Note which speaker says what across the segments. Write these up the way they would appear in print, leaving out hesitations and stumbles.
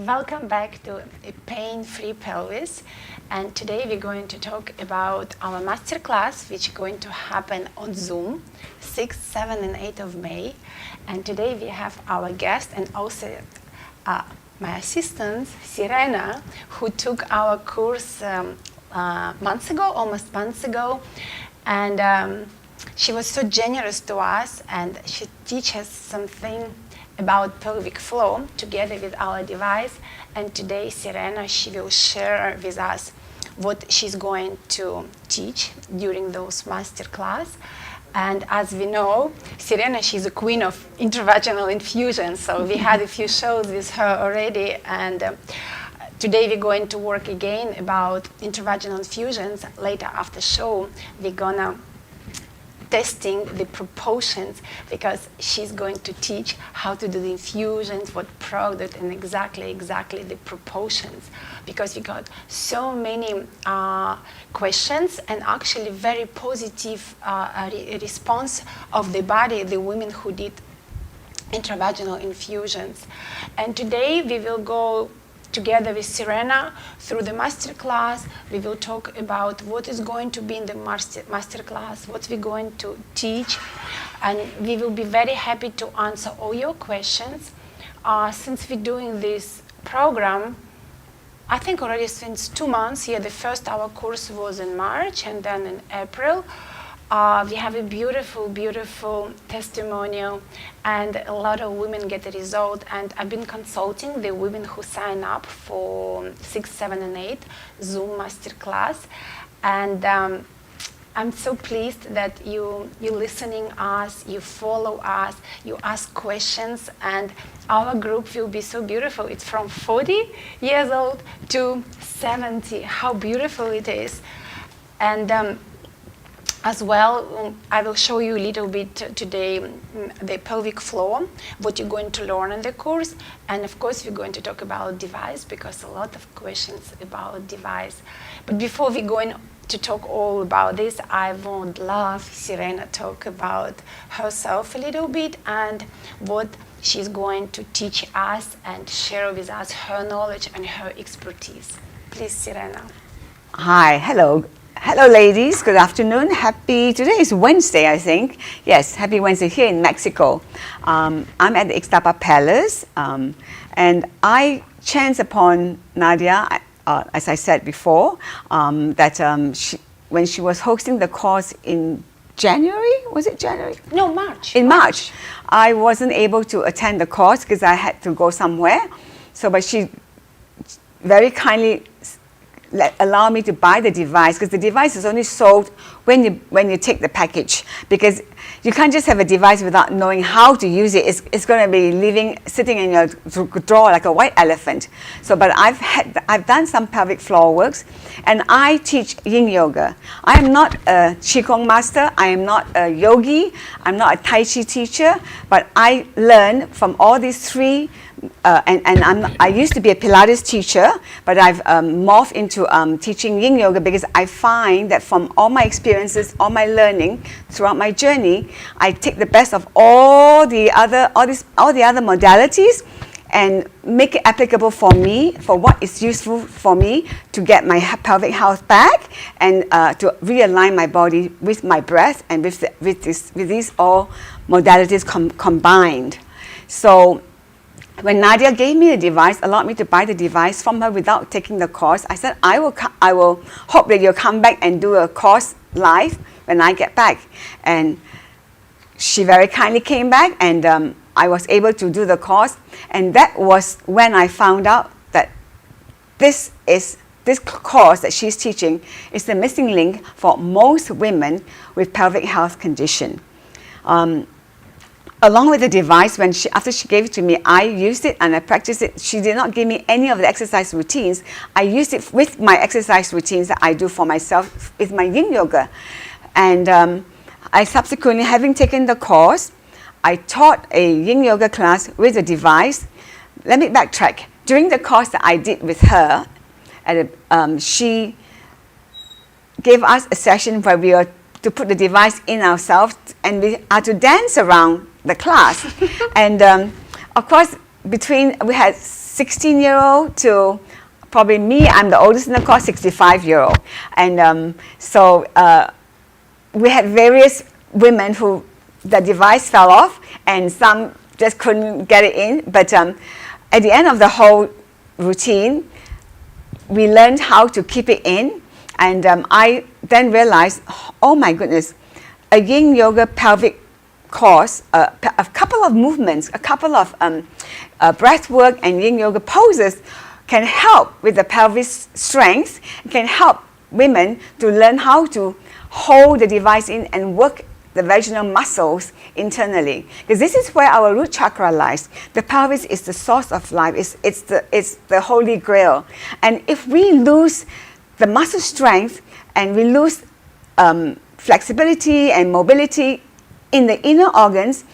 Speaker 1: Welcome back to a pain-free pelvis, and today we're going to talk about our masterclass, which is going to happen on Zoom 6th, 7th and 8th of May. And today we have our guest and also my assistant, Sirena, who took our course almost months ago, and she was so generous to us, and she teaches something about pelvic flow together with our device. And today Sirena, she will share with us what she's going to teach during those master class. And as we know, Sirena, she's a queen of intravaginal infusions, so we had a few shows with her already, and today we're going to work again about intravaginal infusions. Later after show, we're gonna testing the proportions, because she's going to teach how to do the infusions, what product, and exactly the proportions, because we got so many questions and actually very positive response of the body, the women who did intravaginal infusions. And today we will go together with Sirena through the master class. We will talk about what is going to be in the master class, what we're going to teach, and we will be very happy to answer all your questions. Since we're doing this program, I think already since 2 months, the first our course was in March and then in April. We have a beautiful testimonial, and a lot of women get a result. And I've been consulting the women who sign up for 6, 7, and 8 Zoom masterclass. And I'm so pleased that you listening us, you follow us, you ask questions, and our group will be so beautiful. It's from 40 years old to 70. How beautiful it is. And as well, I will show you a little bit today the pelvic floor, what you're going to learn in the course. And of course, we're going to talk about device, because a lot of questions about device. But before we go to talk all about this, I would love Sirena talk about herself a little bit and what she's going to teach us and share with us her knowledge and her expertise. Please, Sirena.
Speaker 2: Hi, hello. Hello, ladies. Good afternoon. Today is Wednesday, I think. Yes, happy Wednesday here in Mexico. I'm at the Ixtapa Palace, and I chanced upon Nadia, as I said before, that when she was hosting the course in January, was it January?
Speaker 1: No, March.
Speaker 2: In March. I wasn't able to attend the course because I had to go somewhere. But she very kindly allow me to buy the device, because the device is only sold when you take the package, because you can't just have a device without knowing how to use it. It's going to be sitting in your drawer like a white elephant. But I've done some pelvic floor works, and I teach yin yoga. I am not a qigong master, I am not a yogi, I'm not a tai chi teacher, but I learn from all these three. I used to be a Pilates teacher, but I've morphed into teaching yin yoga, because I find that from all my experiences, all my learning throughout my journey, I take the best of all the other modalities and make it applicable for me, for what is useful for me to get my pelvic health back, and to realign my body with my breath and with these all modalities combined. So when Nadia gave me the device, allowed me to buy the device from her without taking the course, I said, I will hope that you'll come back and do a course live when I get back. And she very kindly came back, and I was able to do the course. And that was when I found out that this course that she's teaching is the missing link for most women with pelvic health condition. Along with the device, after she gave it to me, I used it and I practiced it. She did not give me any of the exercise routines. I used it with my exercise routines that I do for myself with my yin yoga. And I subsequently, having taken the course, I taught a yin yoga class with a device. Let me backtrack. During the course that I did with her, she gave us a session where we were to put the device in ourselves, and we are to dance around the class. And of course, we had 16-year-old to probably me, I'm the oldest in the course, 65-year-old. And we had various women who the device fell off, and some just couldn't get it in. But at the end of the whole routine, we learned how to keep it in. And I then realized, oh my goodness, a yin yoga pelvic course, a couple of movements, a couple of breath work and yin yoga poses can help with the pelvis strength, can help women to learn how to hold the device in and work the vaginal muscles internally. Because this is where our root chakra lies. The pelvis is the source of life. It's the holy grail. And if we lose the muscle strength and we lose flexibility and mobility in the inner organs,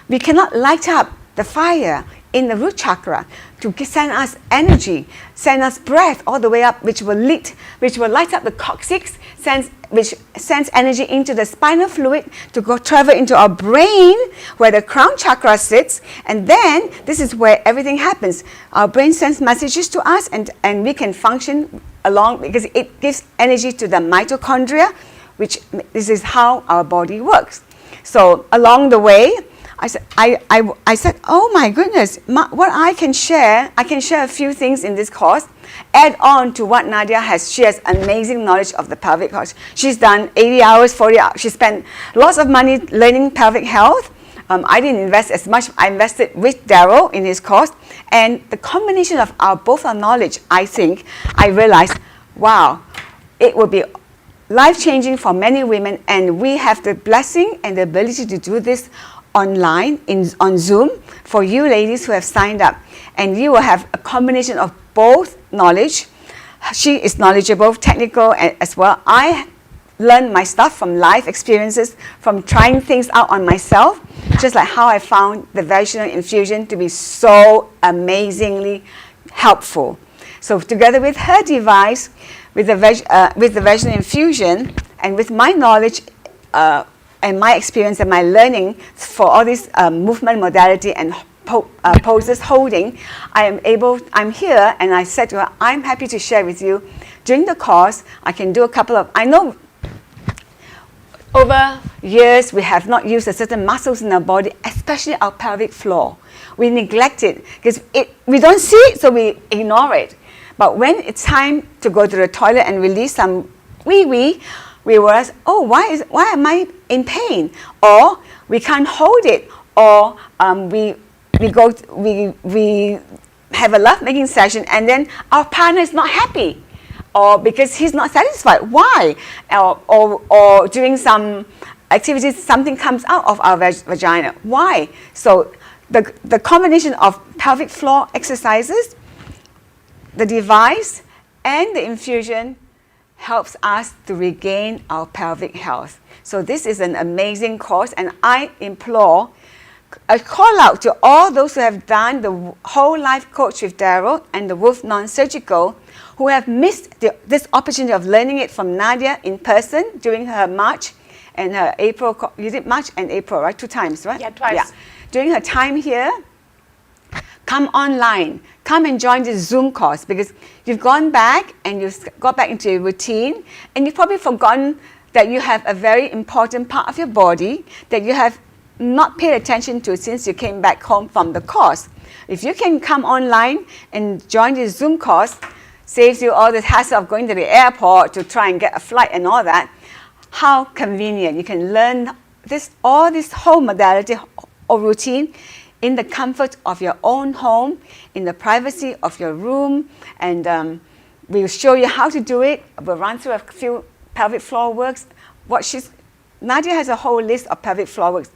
Speaker 2: we cannot light up the fire in the root chakra to send us energy, send us breath all the way up, which will light up the coccyx, which sends energy into the spinal fluid to go travel into our brain where the crown chakra sits, and then this is where everything happens. Our brain sends messages to us, and we can function along because it gives energy to the mitochondria, which this is how our body works. So along the way, I said, oh my goodness, what I can share a few things in this course, add on to what Nadia has. She has amazing knowledge of the pelvic course. She's done 80 hours, 40 hours. She spent lots of money learning pelvic health. I didn't invest as much. I invested with Daryl in his course. And the combination of both our knowledge, I think, I realized, wow, it will be life-changing for many women. And we have the blessing and the ability to do this online on Zoom for you ladies who have signed up, and you will have a combination of both knowledge. She is knowledgeable, technical as well. I learned my stuff from life experiences, from trying things out on myself, just like how I found the vaginal infusion to be so amazingly helpful. So together with her device, with the vaginal infusion, and with my knowledge and my experience and my learning for all this movement modality and poses holding, I'm here, and I said to her, I'm happy to share with you. During the course, I can do a couple of, I know over years we have not used a certain muscles in our body, especially our pelvic floor. We neglect it because we don't see it, so we ignore it. But when it's time to go to the toilet and release some wee-wee, we realize, oh, why am I in pain? Or we can't hold it, or we have a love-making session, and then our partner is not happy, or because he's not satisfied. Why? Or during some activities, something comes out of our vagina. Why? So the combination of pelvic floor exercises, the device, and the infusion helps us to regain our pelvic health. So this is an amazing course, and I implore a call out to all those who have done the whole life coach with Daryl and the Wolf non-surgical, who have missed this opportunity of learning it from Nadia in person during her March and her April. You did March and April, right? 2 times, right?
Speaker 1: Yeah, twice.
Speaker 2: Yeah. During her time here, come online. Come and join this Zoom course, because you've gone back and you've got back into your routine, and you've probably forgotten that you have a very important part of your body that you have not paid attention to since you came back home from the course. If you can come online and join this Zoom course, saves you all the hassle of going to the airport to try and get a flight and all that. How convenient. You can learn all this whole modality or routine in the comfort of your own home, in the privacy of your room, and we'll show you how to do it. We'll run through a few pelvic floor works. Nadia has a whole list of pelvic floor works,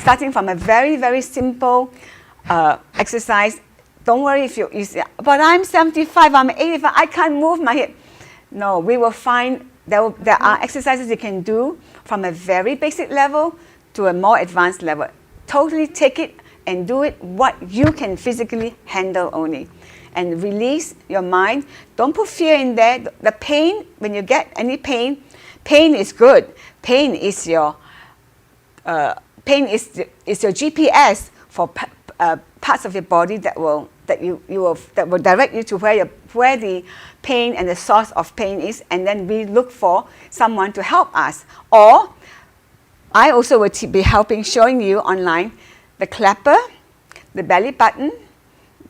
Speaker 2: starting from a very, very simple exercise. Don't worry if you say, but I'm 75, I'm 85, I can't move my hip. No, we will find there are exercises you can do from a very basic level to a more advanced level. Totally take it and do it what you can physically handle only. And release your mind. Don't put fear in there. The pain, when you get any pain is good. Pain is your GPS for parts of your body that will direct you to where the pain and the source of pain is, and then we look for someone to help us. Or I also will be showing you online the clapper, the belly button,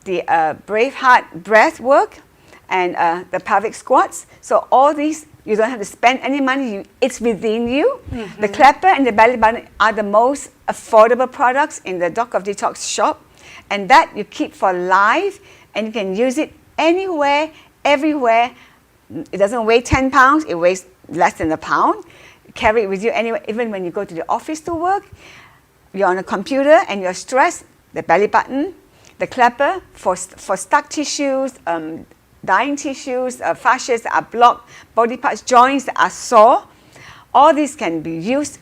Speaker 2: the brave heart breath work, and the pelvic squats. So all these, you don't have to spend any money. It's within you. Mm-hmm. The clapper and the belly button are the most affordable products in the Doc of Detox shop. And that you keep for life, and you can use it anywhere, everywhere. It doesn't weigh 10 pounds. It weighs less than a pound. You carry it with you anywhere, even when you go to the office to work. You're on a computer and you're stressed. The belly button, the clapper for stuck tissues, dying tissues, fascias that are blocked, body parts, joints that are sore. All these can be used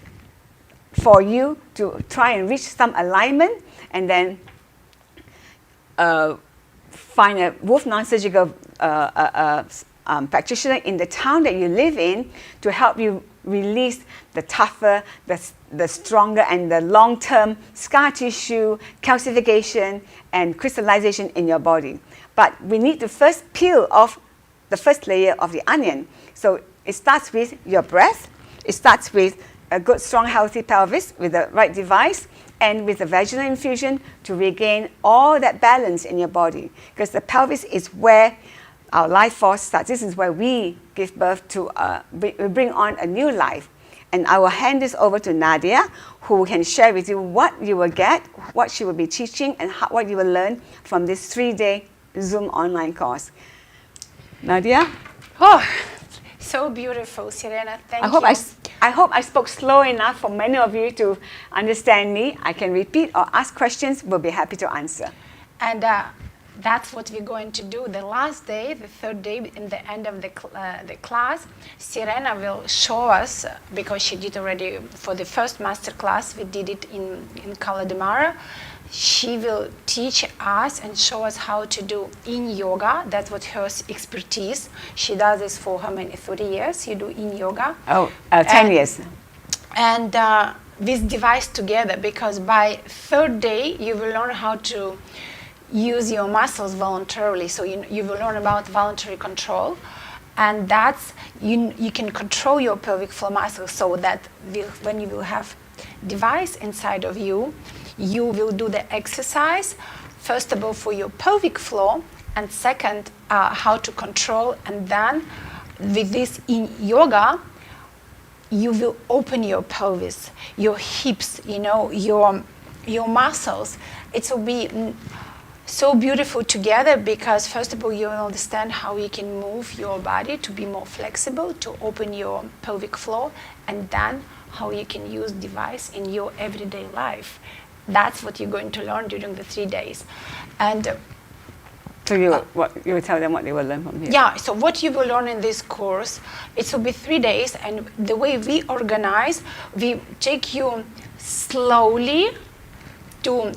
Speaker 2: for you to try and reach some alignment, and then find a Wolf non-surgical practitioner in the town that you live in to help you release the tougher, the stronger, and the long-term scar tissue, calcification, and crystallization in your body. But we need to first peel off the first layer of the onion. So it starts with your breath. It starts with a good, strong, healthy pelvis with the right device, and with a vaginal infusion to regain all that balance in your body. Because the pelvis is where our life force starts. This is where we give birth to, we bring on a new life. And I will hand this over to Nadia, who can share with you what you will get, what she will be teaching, and what you will learn from this 3-day Zoom online course. Nadia?
Speaker 1: Oh, so beautiful, Sirena. Thank you.
Speaker 2: I hope I spoke slow enough for many of you to understand me. I can repeat or ask questions. We'll be happy to answer.
Speaker 1: And that's what we're going to do. The last day, the third day, in the end of the class, Sirena will show us, because she did already for the first master class, we did it in Cala de Mara. She will teach us and show us how to do in yoga. That's what her expertise. She does this for how many? 30 years? You do in yoga?
Speaker 2: 10 years.
Speaker 1: And this device together, because by third day, you will learn how to use your muscles voluntarily. So you will learn about voluntary control. And that's, you can control your pelvic floor muscles so that when you will have device inside of you, you will do the exercise, first of all, for your pelvic floor, and second, how to control. And then with this in yoga, you will open your pelvis, your hips, your muscles. It will be so beautiful together, because first of all, you will understand how you can move your body to be more flexible, to open your pelvic floor, and then how you can use device in your everyday life. That's what you're going to learn during the 3 days. And
Speaker 2: so you will tell them what they will learn from here?
Speaker 1: Yeah, so what you will learn in this course, it will be 3 days, and the way we organize, we take you slowly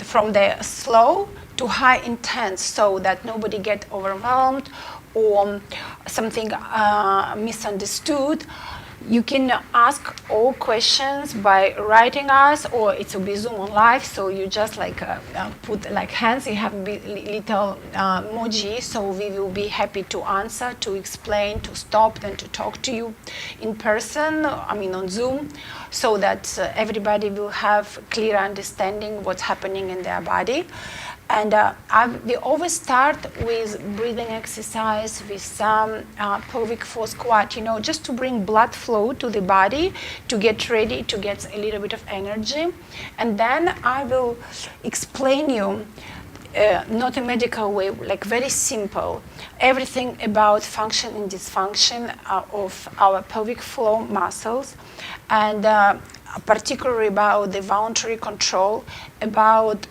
Speaker 1: from the slow to high intense, so that nobody get overwhelmed or something misunderstood. You can ask all questions by writing us, or it will be Zoom on live. So you just put hands. You have little emoji. So we will be happy to answer, to explain, to stop, and to talk to you in person. On Zoom, so that everybody will have clear understanding what's happening in their body. And we always start with breathing exercise, with some pelvic floor squat, just to bring blood flow to the body, to get ready, to get a little bit of energy. And then I will explain you, not a medical way, very simple, everything about function and dysfunction of our pelvic floor muscles, and particularly about the voluntary control, about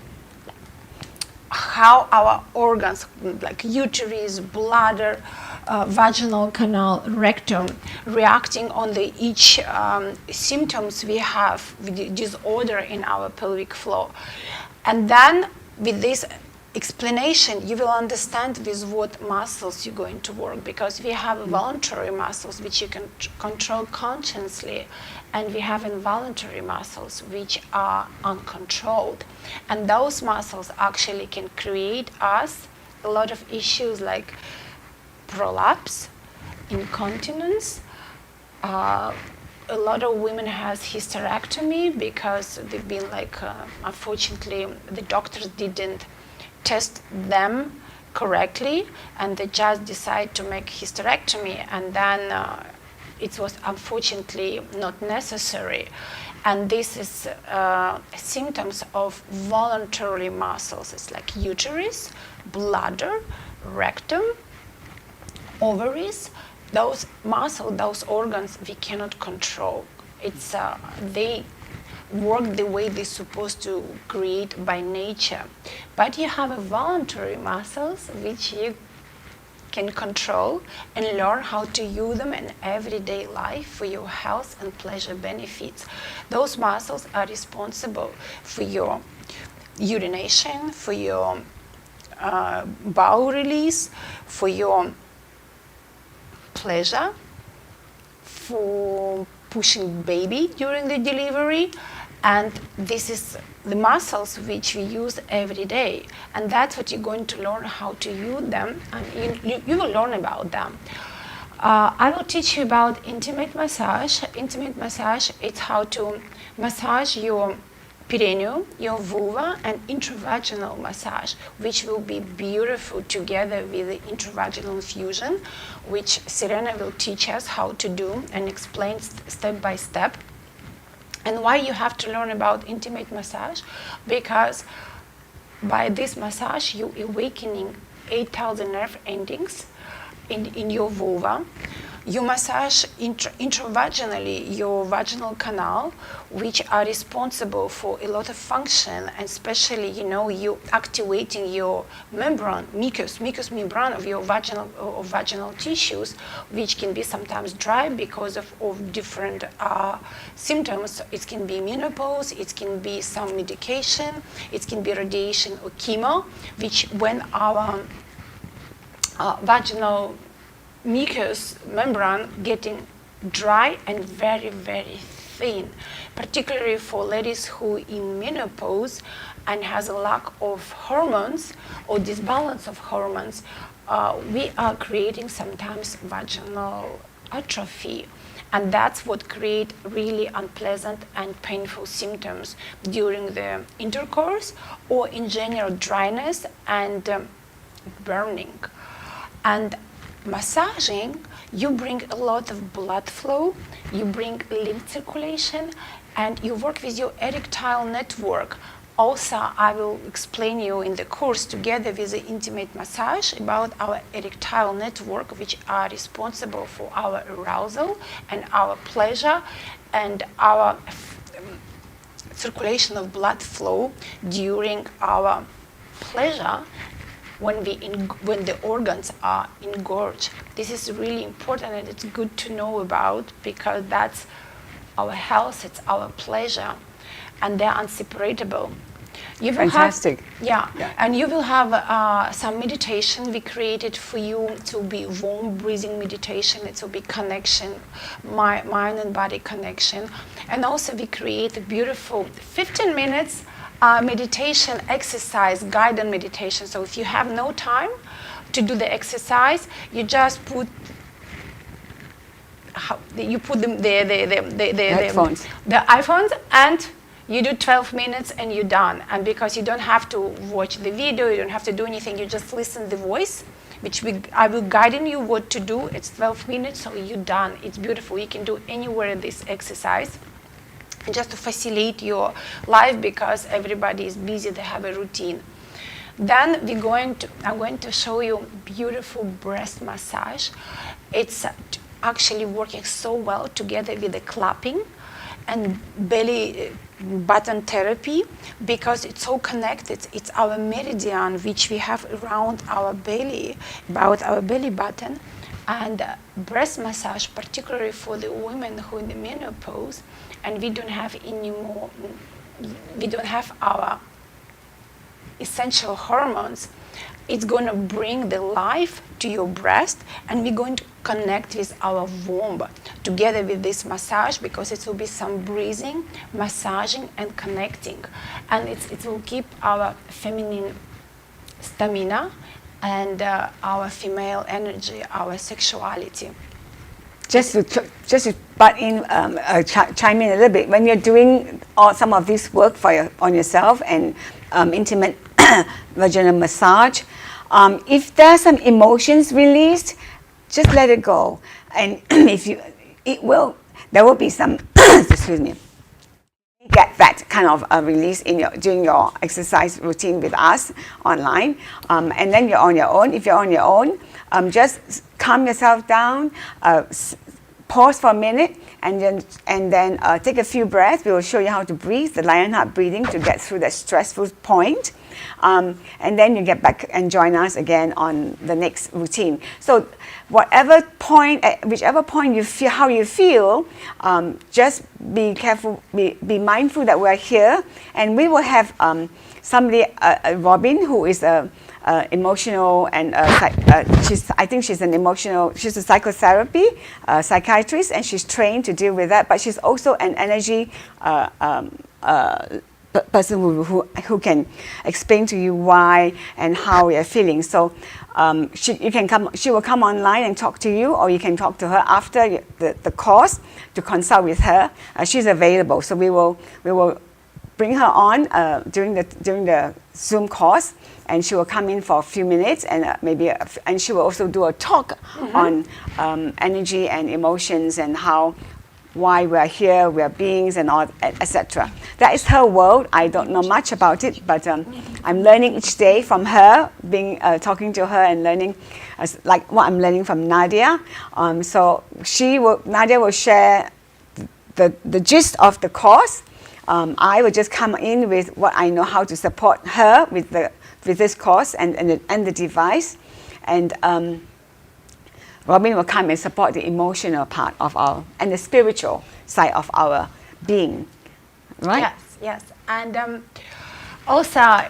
Speaker 1: how our organs, like uterus, bladder, vaginal canal, rectum, reacting on each symptoms we have with the disorder in our pelvic floor. And then with this explanation, you will understand with what muscles you're going to work, because we have voluntary muscles which you can control consciously, and we have involuntary muscles which are uncontrolled. And those muscles actually can create us a lot of issues like prolapse, incontinence. A lot of women has hysterectomy because they've been like, unfortunately, the doctors didn't test them correctly, and they just decide to make hysterectomy, and then it was unfortunately not necessary. And this is symptoms of voluntary muscles. It's like uterus, bladder, rectum, ovaries. Those muscles, those organs, we cannot control. It's they work the way they're supposed to create by nature. But you have a voluntary muscles which you can control and learn how to use them in everyday life for your health and pleasure benefits. Those muscles are responsible for your urination, for your bowel release, for your pleasure, for pushing baby during the delivery. And this is the muscles which we use every day, and that's what you're going to learn how to use them, and you will learn about them. I will teach you about intimate massage. Intimate massage is how to massage your perineum, your vulva, and intravaginal massage, which will be beautiful together with the intravaginal infusion, which Serena will teach us how to do and explain step by step. And why you have to learn about intimate massage? Because by this massage, you're awakening 8,000 nerve endings in your vulva. You massage intravaginally your vaginal canal, which are responsible for a lot of function, and especially, you activating your membrane, mucous membrane of your vaginal tissues, which can be sometimes dry because of different symptoms. It can be menopause, it can be some medication, it can be radiation or chemo, which when our vaginal mucous membrane getting dry and very, very thin, particularly for ladies who in menopause and has a lack of hormones or disbalance of hormones, we are creating sometimes vaginal atrophy. And that's what create really unpleasant and painful symptoms during the intercourse, or in general dryness and burning. And massaging, you bring a lot of blood flow, you bring lymph circulation, and you work with your erectile network. Also, I will explain you in the course together with the intimate massage about our erectile network, which are responsible for our arousal and our pleasure and our circulation of blood flow during our pleasure. When the organs are engorged. This is really important, and it's good to know about, because that's our health, it's our pleasure, and they're inseparable. You will
Speaker 2: Fantastic.
Speaker 1: Yeah, and you will have some meditation we created for you to be warm breathing meditation. It will be connection, mind and body connection. And also we create a beautiful 15 minutes meditation exercise, guided meditation. So if you have no time to do the exercise, you just put the iPhones, and you do 12 minutes and you're done. And because you don't have to watch the video, you don't have to do anything, you just listen the voice, which I will guide you what to do. It's 12 minutes, so you're done. It's beautiful. You can do anywhere this exercise. And just to facilitate your life, because everybody is busy, they have a routine. Then I'm going to show you beautiful breast massage. It's actually working so well together with the clapping and belly button therapy, because it's so connected. It's our meridian which we have around our belly, about our belly button. And breast massage, particularly for the women who are in the menopause, and we don't have our essential hormones. It's going to bring the life to your breast, and we're going to connect with our womb together with this massage, because it will be some breathing, massaging, and connecting. And it will keep our feminine stamina and our female energy, our sexuality.
Speaker 2: Just to butt in, chime in a little bit. When you're doing some of this work on yourself and intimate vaginal massage, if there's some emotions released, just let it go. And there will be some, excuse me, get that kind of release during your exercise routine with us online, and then you're on your own. If you're on your own, just calm yourself down, pause for a minute, and then take a few breaths. We will show you how to breathe, the Lionheart breathing, to get through that stressful point. And then you get back and join us again on the next routine. So whichever point you feel, how you feel, just be careful, be mindful that we're here, and we will have somebody, Robin, who is emotional, and she's a psychotherapy psychiatrist, and she's trained to deal with that, but she's also an energy person who can explain to you why and how you're feeling. So she will come online and talk to you, or you can talk to her after the course to consult with her. She's available, so we will bring her on during the Zoom course, and she will come in for a few minutes, and and she will also do a talk on energy and emotions, and why we're here, we're beings, and all, etc. That is her world. I don't know much about it, but I'm learning each day from her, talking to her and learning, like what I'm learning from Nadia. So Nadia will share the gist of the course. I will just come in with what I know, how to support her with this course and the device, and Robin will come and support the emotional part of and the spiritual side of our being, right?
Speaker 1: Yes. And also,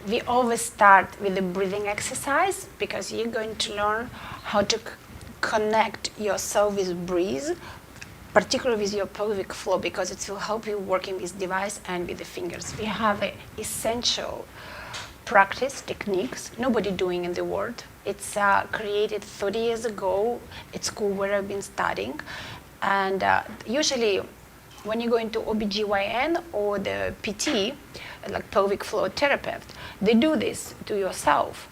Speaker 1: we always start with the breathing exercise, because you're going to learn how to connect yourself with breathe, particularly with your pelvic floor, because it will help you working with device and with the fingers. We have essential practice techniques nobody doing in the world. It's created 30 years ago at school where I've been studying, and usually when you go into OBGYN or the PT, like pelvic floor therapist, they do this to yourself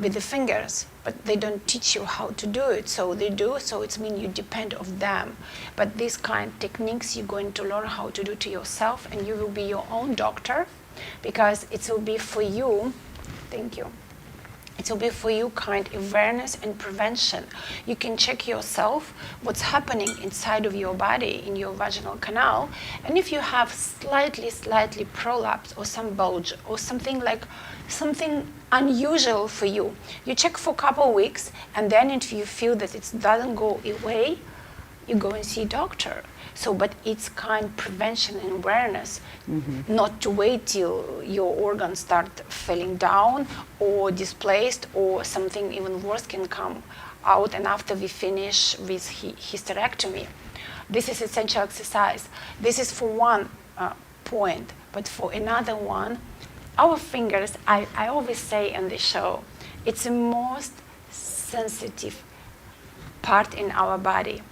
Speaker 1: with the fingers, but they don't teach you how to do it. So they do, so it means you depend on them. But these kind of techniques you're going to learn how to do to yourself, and you will be your own doctor, because it will be for you, thank you, it will be for you kind of awareness and prevention. You can check yourself what's happening inside of your body, in your vaginal canal, and if you have slightly prolapse or some bulge or something unusual for you, you check for a couple of weeks, and then if you feel that it doesn't go away, you go and see a doctor. So, but it's kind of prevention and awareness, not to wait till your organs start falling down or displaced, or something even worse can come out, and after we finish with hysterectomy. This is essential exercise. This is for one point, but for another one, our fingers, I always say in the show, it's the most sensitive part in our body.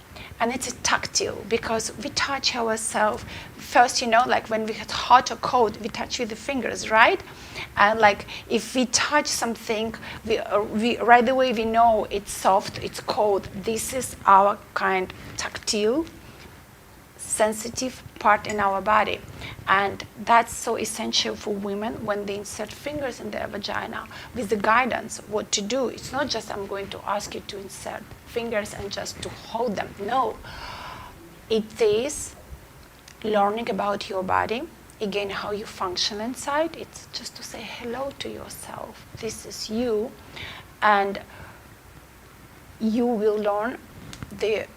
Speaker 1: And it's tactile, because we touch ourselves. First, like when we get hot or cold, we touch with the fingers, right? And like if we touch something, we right away we know it's soft, it's cold. This is our kind tactile, sensitive part in our body. And that's so essential for women when they insert fingers in their vagina with the guidance what to do. It's not just I'm going to ask you to insert fingers and just to hold them. No, it is learning about your body, again, how you function inside. It's just to say hello to yourself. This is you, and you will learn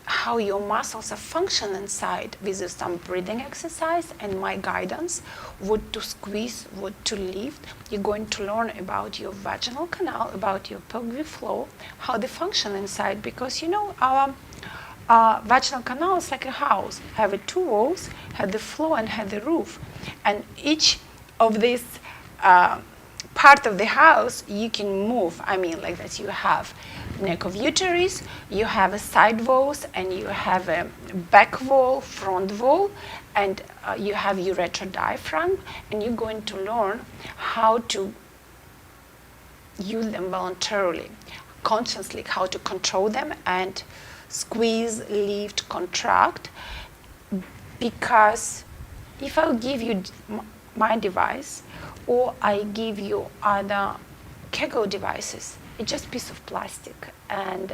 Speaker 1: how your muscles are functioning inside with some breathing exercise and my guidance, what to squeeze, what to lift. You're going to learn about your vaginal canal, about your pelvic floor, how they function inside, because our vaginal canal is like a house, have two walls, have the floor and have the roof, and each of these part of the house you can move. I mean, like that, you have neck of uterus, you have a side walls, and you have a back wall, front wall, and you have urethral diaphragm, and you're going to learn how to use them voluntarily, consciously, how to control them and squeeze, lift, contract. Because if I'll give you my device, or I give you other Kegel devices, it's just a piece of plastic. And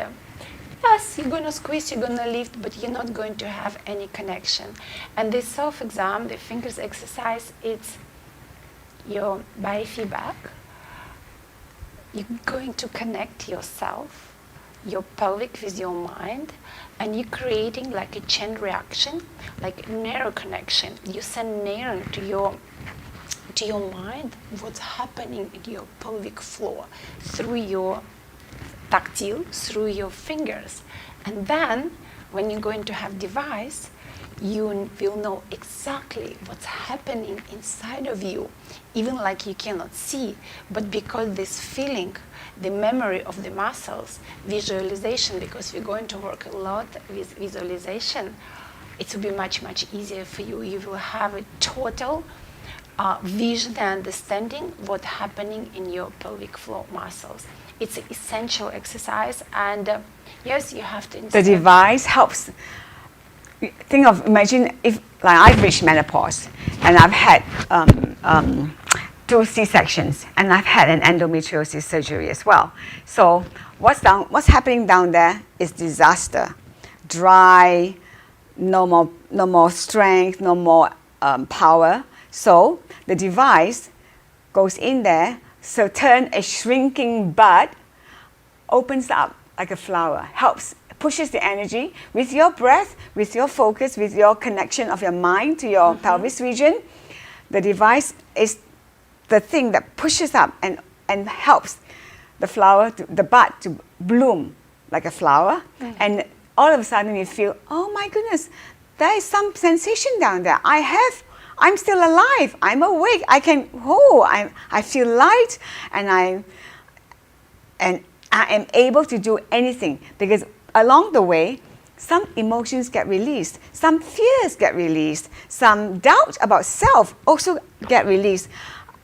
Speaker 1: yes, you're going to squeeze, you're going to lift, but you're not going to have any connection. And this self-exam, the fingers exercise, it's your biofeedback. You're going to connect yourself, your pelvic with your mind, and you're creating like a chain reaction, like a neural connection. You send neuron to your mind what's happening in your pelvic floor through your tactile, through your fingers. And then when you're going to have device, you will know exactly what's happening inside of you, even like you cannot see, but because this feeling, the memory of the muscles, visualization, because we're going to work a lot with visualization, it will be much, much easier for you. You will have a total vision and understanding what's happening in your pelvic floor muscles. It's an essential exercise, and yes, you have to.
Speaker 2: The device helps. Imagine if, like, I've reached menopause, and I've had 2 C-sections, and I've had an endometriosis surgery as well. So what's happening down there is disaster. Dry, no more strength, no more power. So the device goes in there, so turn a shrinking bud, opens up like a flower, helps, pushes the energy with your breath, with your focus, with your connection of your mind to your pelvis region. The device is the thing that pushes up and helps the flower, the bud to bloom like a flower. And all of a sudden you feel, oh my goodness, there is some sensation down there. I'm still alive. I'm awake. I feel light, and I am able to do anything, because along the way, some emotions get released, some fears get released, some doubt about self also get released.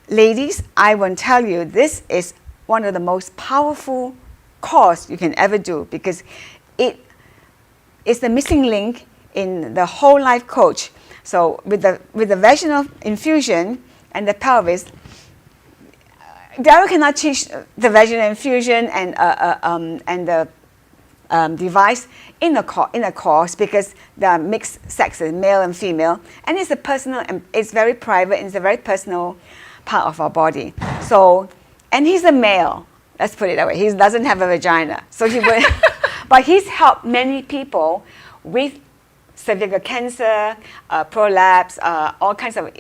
Speaker 2: Ladies, I want to tell you, this is one of the most powerful course you can ever do, because it is the missing link in the whole life coach. So with the vaginal infusion and the pelvis, Daryl cannot teach the vaginal infusion and the device in a course, because they are mixed sexes, male and female, and it's a personal, and it's very private, and it's a very personal part of our body. So, and he's a male. Let's put it that way. He doesn't have a vagina, so he will, but he's helped many people with cervical cancer, prolapse, all kinds of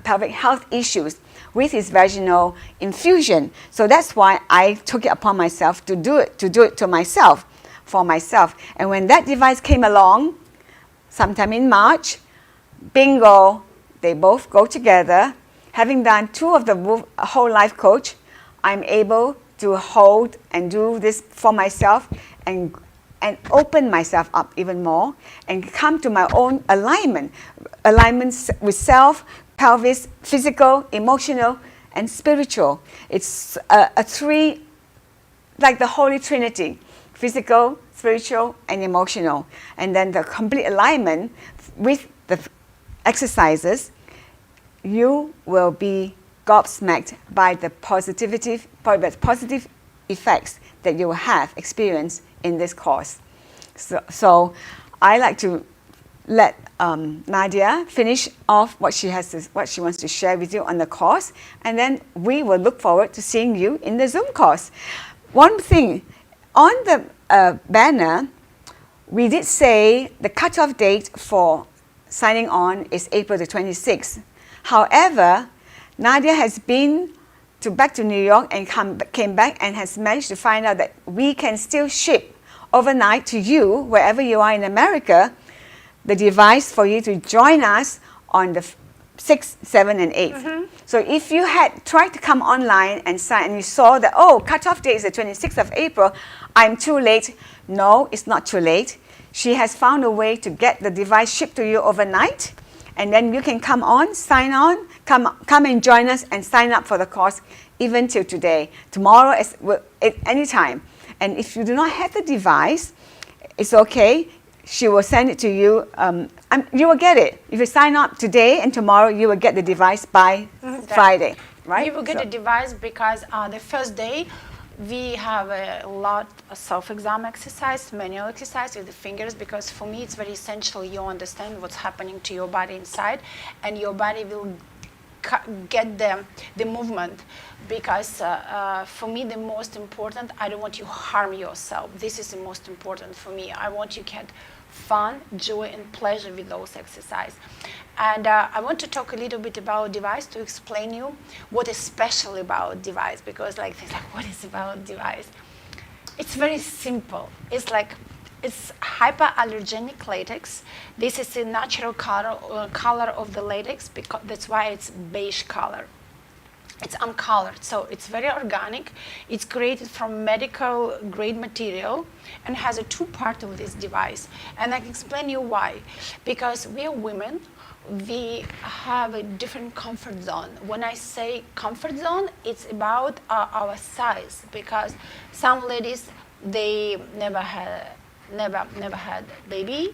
Speaker 2: pelvic health issues with his vaginal infusion. So that's why I took it upon myself to do it to myself, for myself. And when that device came along, sometime in March, bingo, they both go together. Having done 2 of the whole life coach, I'm able to hold and do this for myself and open myself up even more and come to my own alignment with self, pelvis, physical, emotional, and spiritual. It's a 3, like the Holy Trinity: physical, spiritual, and emotional. And then the complete alignment with the exercises, you will be gobsmacked by the positive effects that you will have experienced in this course. So I like to let Nadia finish off what she wants to share with you on the course, and then we will look forward to seeing you in the Zoom course. One thing, on the banner, we did say the cutoff date for signing on is April the 26th. However, Nadia has been back to New York and came back and has managed to find out that we can still ship overnight to you, wherever you are in America, the device for you to join us on the 6th, 7th, and 8th. So if you had tried to come online and sign and you saw that, oh, cutoff date is the 26th of April, I'm too late. No, it's not too late. She has found a way to get the device shipped to you overnight, and then you can come on, sign on, come and join us and sign up for the course even till today. Tomorrow, at any time. And if you do not have the device, it's okay. She will send it to you. You will get it. If you sign up today and tomorrow, you will get the device by Friday, right?
Speaker 1: You will get the device because the first day, we have a lot of self-exam exercise, manual exercise with the fingers, because for me it's very essential you understand what's happening to your body inside, and your body will get the movement, because for me the most important, I don't want you to harm yourself. This is the most important for me. I want you to get fun, joy, and pleasure with those exercises. And I want to talk a little bit about device to explain you what is special about device, because like things like, what is about device? It's very simple. It's hypoallergenic latex. This is the natural color of the latex, because that's why it's beige color. It's uncolored, so it's very organic. It's created from medical grade material and has a two-part of this device. And I can explain you why. Because we are women, we have a different comfort zone. When I say comfort zone, it's about our size, because some ladies, they never had baby,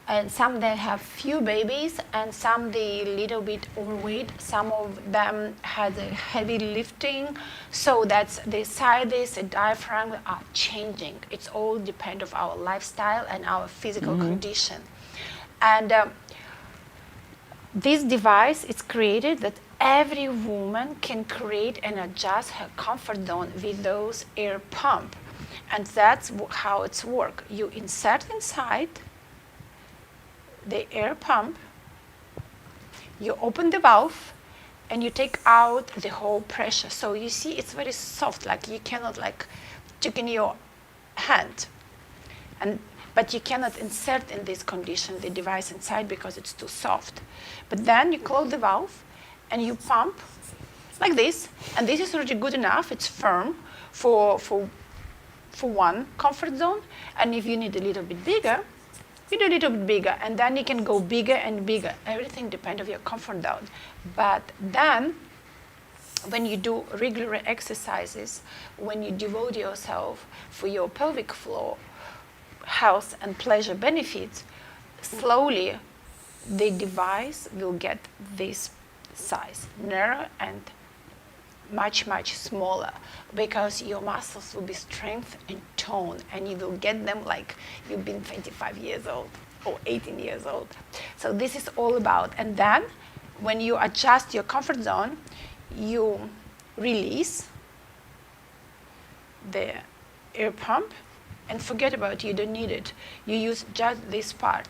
Speaker 1: and some they have few babies, and some they little bit overweight. Some of them had a heavy lifting, so that's the sizes, the diaphragm are changing. It's all depend of our lifestyle and our physical condition. And this device is created that every woman can create and adjust her comfort zone with those air pump. And that's how it's work. You insert inside the air pump, you open the valve, and you take out the whole pressure. So you see it's very soft, like you cannot like take in your hand. But you cannot insert in this condition the device inside because it's too soft. But then you close the valve and you pump like this, and this is already good enough. It's firm for one comfort zone, and if you need a little bit bigger, you do a little bit bigger, and then you can go bigger and bigger. Everything depends on your comfort zone. But then, when you do regular exercises, when you devote yourself for your pelvic floor health and pleasure benefits, slowly the device will get this size, narrow and much, much smaller, because your muscles will be strength and tone, and you will get them like you've been 25 years old or 18 years old. So this is all about. And then when you adjust your comfort zone, you release the air pump and forget about it. You don't need it. You use just this part.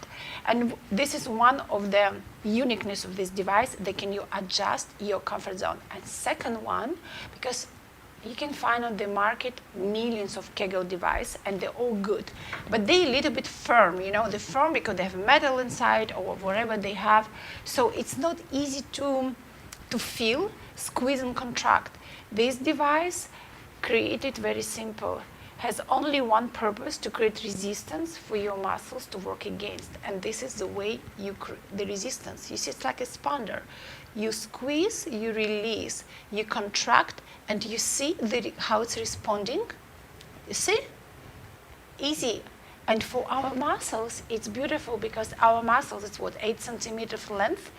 Speaker 1: And this is one of the uniqueness of this device, that can you adjust your comfort zone. And second one, because you can find on the market millions of Kegel device, and they're all good, but they're a little bit firm, they're firm because they have metal inside or whatever they have. So it's not easy to feel, squeeze and contract. This device, created very simple, has only one purpose: to create resistance for your muscles to work against. And this is the way you create the resistance. You see, it's like a sponder. You squeeze, you release, you contract, and you see how it's responding. You see? Easy. And for our muscles, it's beautiful, because our muscles, it's 8 centimeters length,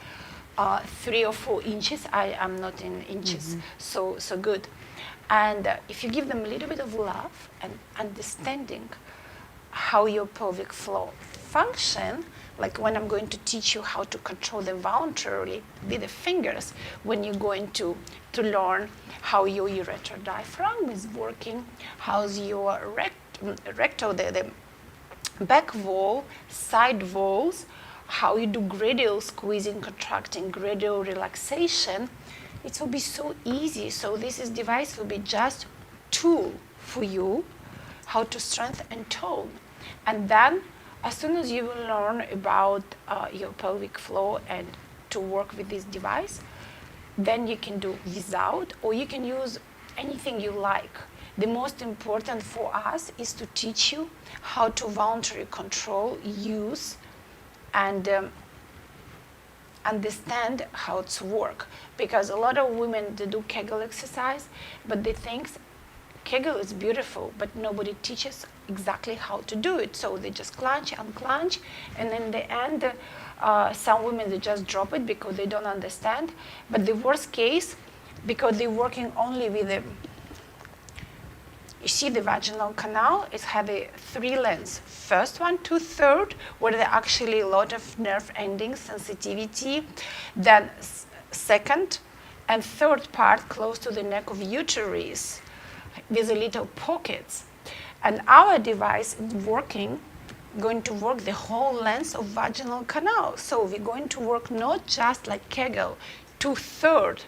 Speaker 1: 3 or 4 inches. I am not in inches, so good. And if you give them a little bit of love and understanding how your pelvic floor function, like when I'm going to teach you how to control them voluntarily with the fingers, when you're going to learn how your ureter diaphragm is working, how's your rectal, the back wall, side walls, how you do gradual squeezing, contracting, gradual relaxation. It will be so easy. So device will be just tool for you how to strengthen and tone. And then as soon as you will learn about your pelvic floor and to work with this device, then you can do without, or you can use anything you like. The most important for us is to teach you how to voluntarily control, use, and understand how to work. Because a lot of women, they do Kegel exercise, but they think Kegel is beautiful, but nobody teaches exactly how to do it. So they just clench and clench, and in the end, some women, they just drop it because they don't understand. But the worst case, because they're working only with the, you see the vaginal canal, it has a 3 lengths. First one, 2/3, where there are actually a lot of nerve endings, sensitivity. Then second and third part close to the neck of uterus with a little pockets. And our device is going to work the whole length of vaginal canal. So we're going to work not just like Kegel, 2/3.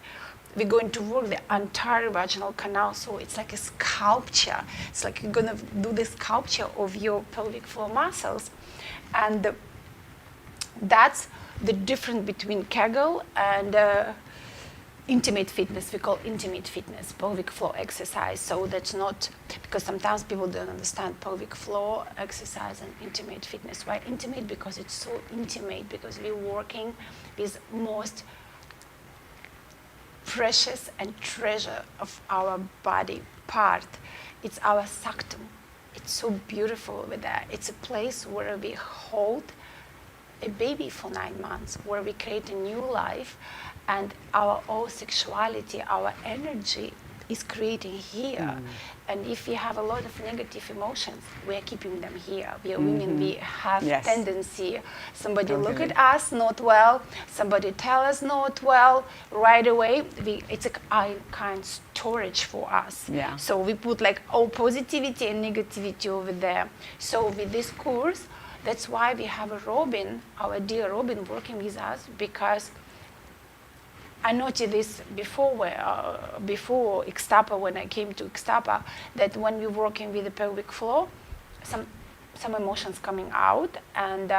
Speaker 1: We're going to work the entire vaginal canal. So it's like a sculpture. It's like you're going to do the sculpture of your pelvic floor muscles. And that's the difference between Kegel and intimate fitness. We call intimate fitness, pelvic floor exercise. So that's not, because sometimes people don't understand pelvic floor exercise and intimate fitness. Why intimate? Because it's so intimate, because we're working with most precious and treasure of our body part. It's our sanctum. It's so beautiful over there. It's a place where we hold a baby for 9 months, where we create a new life, and our whole sexuality, our energy is creating here. And if we have a lot of negative emotions, we are keeping them here. We are women, we have tendency, somebody look at us not well, somebody tell us not well, right away, it's a kind storage for us. So we put like all positivity and negativity over there. So with this course, that's why we have a Robin, our dear Robin, working with us, because I noticed this before Ixtapa, when I came to Ixtapa, that when we're working with the pelvic floor, some emotions coming out, and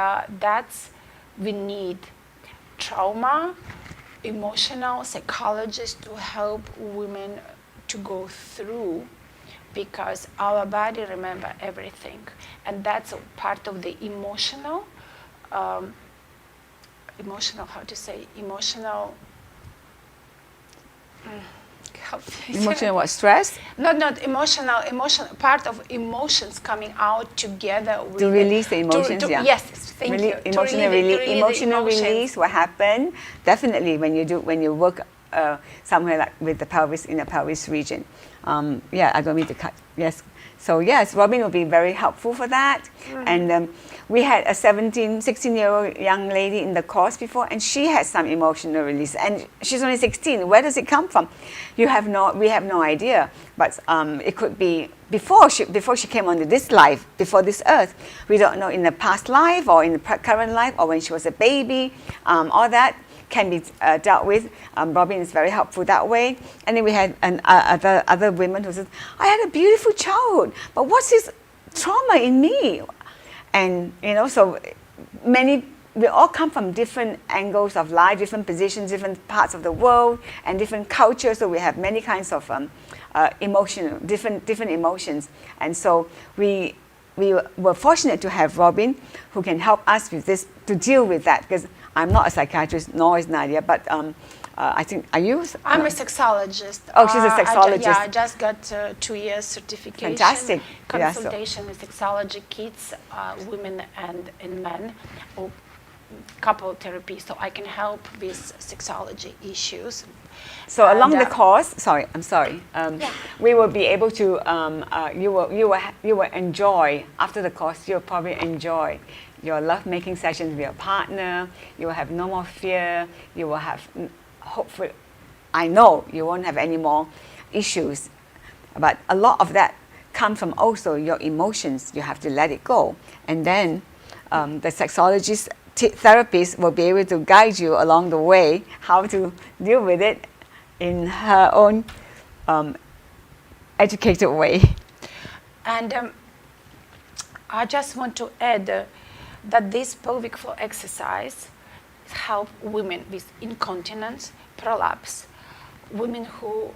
Speaker 1: we need trauma, emotional psychologists to help women to go through, because our body remember everything, and that's a part of the emotional,
Speaker 2: Emotional what? Stress?
Speaker 1: Not emotional. Part of emotions coming out together with
Speaker 2: to release the emotions.
Speaker 1: Yes, thank you.
Speaker 2: Emotional release. What happened? Definitely when you work somewhere like with the pelvis, in the pelvis region. I don't mean to cut. Yes. So yes, Robin will be very helpful for that. And we had a 16-year-old young lady in the course before, and she had some emotional release. And she's only 16. Where does it come from? We have no idea. But it could be before she came onto this life, before this earth. We don't know, in the past life or in the current life, or when she was a baby. All that can be dealt with. Robin is very helpful that way. And then we had other women who said, I had a beautiful childhood, but what's this trauma in me? And so we all come from different angles of life, different positions, different parts of the world, and different cultures. So we have many kinds of different emotions. And so we were fortunate to have Robin, who can help us with this, to deal with that, because I'm not a psychiatrist, nor is Nadia, but I think, are you?
Speaker 1: I'm a sexologist.
Speaker 2: Oh, she's a sexologist.
Speaker 1: I just got 2 years certification.
Speaker 2: Fantastic.
Speaker 1: Consultation with sexology, kids, women and men, or couple therapy, so I can help with sexology issues.
Speaker 2: So along the course, we will be able to, you will enjoy, after the course, you'll probably enjoy your love-making sessions with your partner. You will have no more fear. You will have, hopefully, I know you won't have any more issues. But a lot of that comes from also your emotions. You have to let it go. And then the sexologist, therapist will be able to guide you along the way how to deal with it in her own educated way.
Speaker 1: And I just want to add that this pelvic floor exercise help women with incontinence, prolapse, women who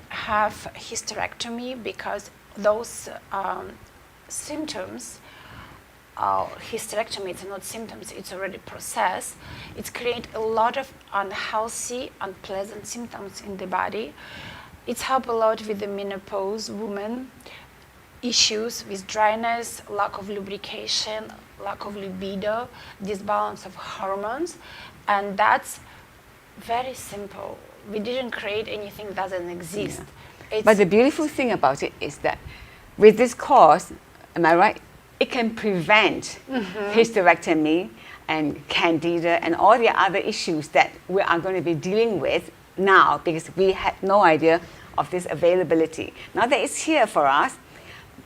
Speaker 1: have hysterectomy, because those symptoms, hysterectomy, it's not symptoms, it's already process. It creates a lot of unhealthy, unpleasant symptoms in the body. It's helped a lot with the menopause women, issues with dryness, lack of lubrication, lack of libido, disbalance of hormones, and that's very simple. We didn't create anything that doesn't exist.
Speaker 2: Yeah. But the beautiful thing about it is that with this course, am I right? It can prevent hysterectomy and candida and all the other issues that we are going to be dealing with now, because we had no idea of this availability. Now that it's here for us,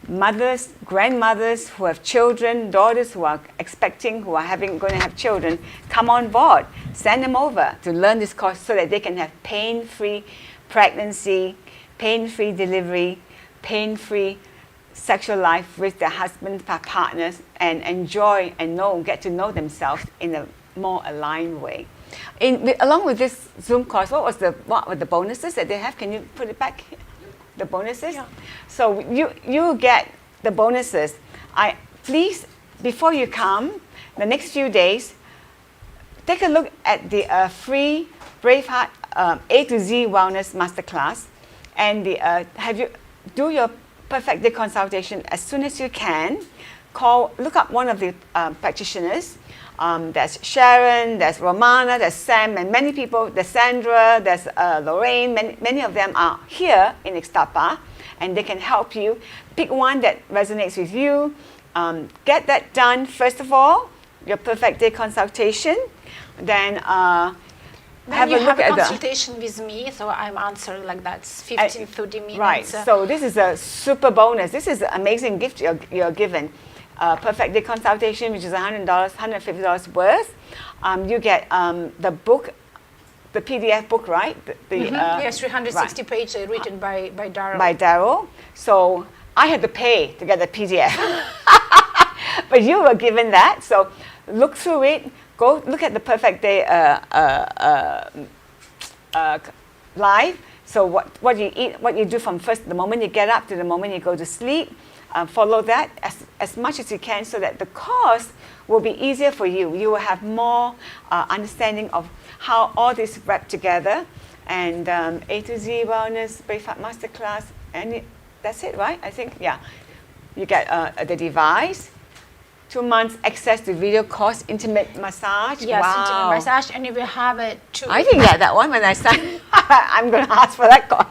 Speaker 2: mothers, grandmothers who have children, daughters who are expecting, who are going to have children, come on board. Send them over to learn this course so that they can have pain-free pregnancy, pain-free delivery, pain-free sexual life with their husbands, partners, and enjoy and get to know themselves in a more aligned way. Along with this Zoom course, what were the bonuses that they have? Can you put it back here? The bonuses? Yeah. So you get the bonuses. Please, before you come, the next few days, take a look at the free Braveheart A to Z Wellness Masterclass, and do your Perfect Day consultation as soon as you can. Look up one of the practitioners. There's Sharon, there's Romana, there's Sam, and many people. There's Sandra, there's Lorraine. Many of them are here in Ixtapa, and they can help you. Pick one that resonates with you. Get that done first of all, your Perfect Day consultation. Then have a look at the consultation
Speaker 1: with me, so I'm answering like that 15, 30 minutes.
Speaker 2: Right. So this is a super bonus. This is an amazing gift you're given. Perfect Day consultation, which is $100, $150 worth. You get the book, the PDF book, right?
Speaker 1: Yes, 360 pages written by Daryl.
Speaker 2: By Daryl. So I had to pay to get the PDF. But you were given that. So look through it. Go look at the Perfect Day live. So what you eat, what you do from the moment you get up to the moment you go to sleep. Follow that as much as you can so that the course will be easier for you. You will have more understanding of how all this wrap together. And A to Z Wellness, Braveheart Masterclass, and that's it, right? I think, yeah. You get the device, 2 months access to video course, intimate massage.
Speaker 1: Yes,
Speaker 2: wow.
Speaker 1: Intimate massage, and you will have it too.
Speaker 2: I didn't get that one when I signed. I'm going to ask for that course.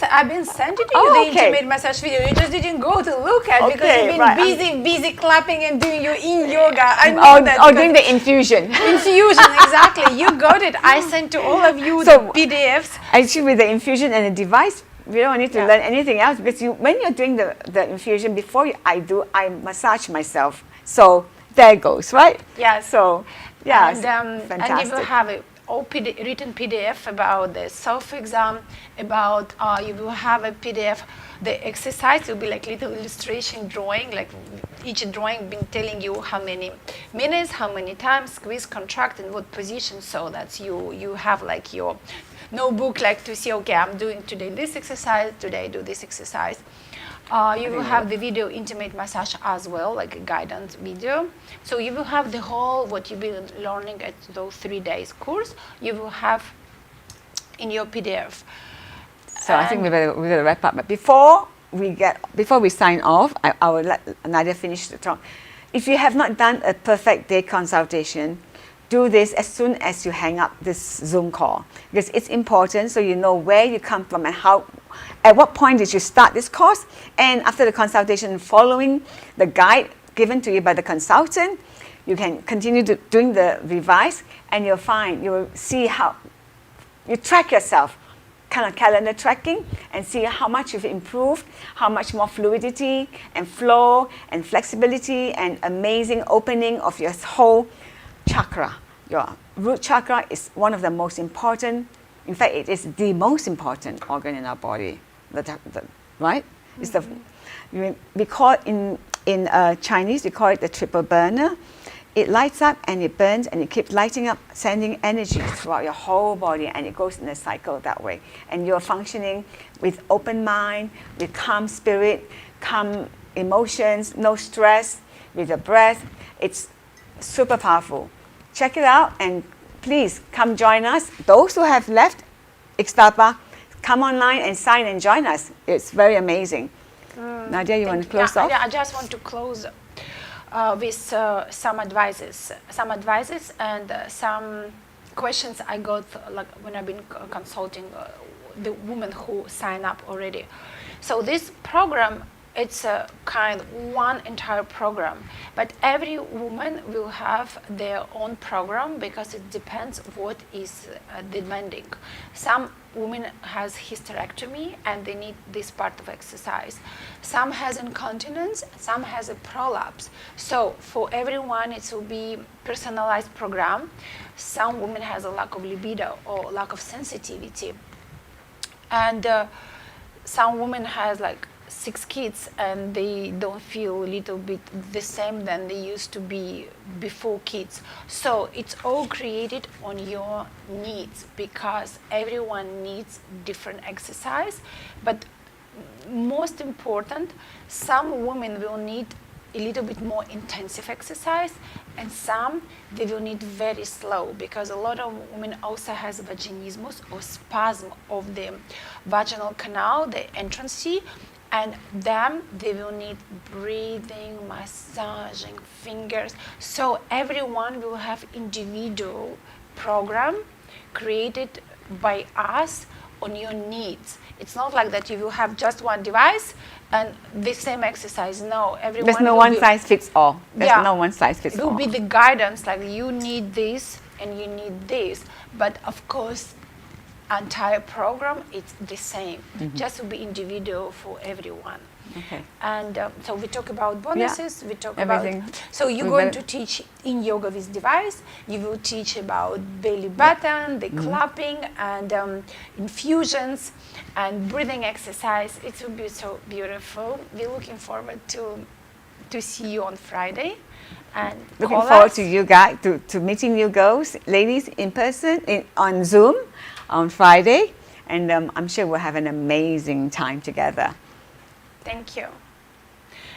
Speaker 1: I've been sending you the intimate massage video. You just didn't go to look at because you've been busy clapping and doing your yoga. I know that.
Speaker 2: Oh, doing the infusion.
Speaker 1: Infusion, exactly. You got it. I sent to all of you the PDFs.
Speaker 2: Actually, with the infusion and the device, we don't need to learn anything else, because when you're doing the infusion, before I massage myself. So there it goes, right?
Speaker 1: Yeah.
Speaker 2: So yeah,
Speaker 1: fantastic. And you will have a written PDF about the self-exam, about you will have a PDF. The exercise will be like little illustration drawing, like each drawing being telling you how many minutes, how many times, squeeze, contract, and what position, so that you have like your notebook, like to see, okay, I'm doing today this exercise, today I do this exercise. You will have the video intimate massage as well, like a guidance video. So you will have the whole, what you've been learning at those 3 days course, you will have in your PDF.
Speaker 2: So I think we better wrap up. But before we sign off, I will let Nadia finish the talk. If you have not done a Perfect Day consultation, do this as soon as you hang up this Zoom call, because it's important so you know where you come from and at what point did you start this course. And after the consultation, following the guide given to you by the consultant, you can continue doing the revise, and you'll find, you will see how you track yourself kind of calendar tracking and see how much you've improved, how much more fluidity and flow and flexibility and amazing opening of your whole chakra. Your root chakra is one of the most important, in fact, it is the most important organ in our body, right? It's the, we call it in Chinese, we call it the triple burner. It lights up and it burns and it keeps lighting up, sending energy throughout your whole body, and it goes in a cycle that way. And you're functioning with open mind, with calm spirit, calm emotions, no stress, with the breath. It's super powerful. Check it out and please come join us. Those who have left Ixtapa, come online and sign and join us. It's very amazing. Nadia, you want to close off?
Speaker 1: I just want to close with some advices and some questions I got like when I've been consulting the women who sign up already. So this program, it's a kind of one entire program, but every woman will have their own program because it depends what is demanding. Some women has hysterectomy and they need this part of exercise. Some has incontinence, some has a prolapse. So for everyone it will be personalized program. Some women has a lack of libido or lack of sensitivity, and some women has like 6 kids and they don't feel a little bit the same than they used to be before kids. So it's all created on your needs because everyone needs different exercise. But most important, some women will need a little bit more intensive exercise and some they will need very slow, because a lot of women also has vaginismus or spasm of the vaginal canal, the entrance, and them they will need breathing, massaging, fingers. So everyone will have individual program created by us on your needs. It's not like that you will have just one device and the same exercise. No, everyone.
Speaker 2: There's no one size fits all. There's no one size fits all.
Speaker 1: It will be the guidance, like you need this and you need this, but of course entire program it's the same, just to be individual for everyone.
Speaker 2: Okay.
Speaker 1: And so we talk about bonuses, we talk
Speaker 2: everything.
Speaker 1: about, so you're going to teach in yoga with device, you will teach about belly button, the clapping and infusions and breathing exercise. It will be so beautiful. We're looking forward to see you on Friday. And
Speaker 2: looking forward to you guys, to meeting you girls, ladies in person, on Zoom on Friday, and I'm sure we'll have an amazing time together.
Speaker 1: Thank you.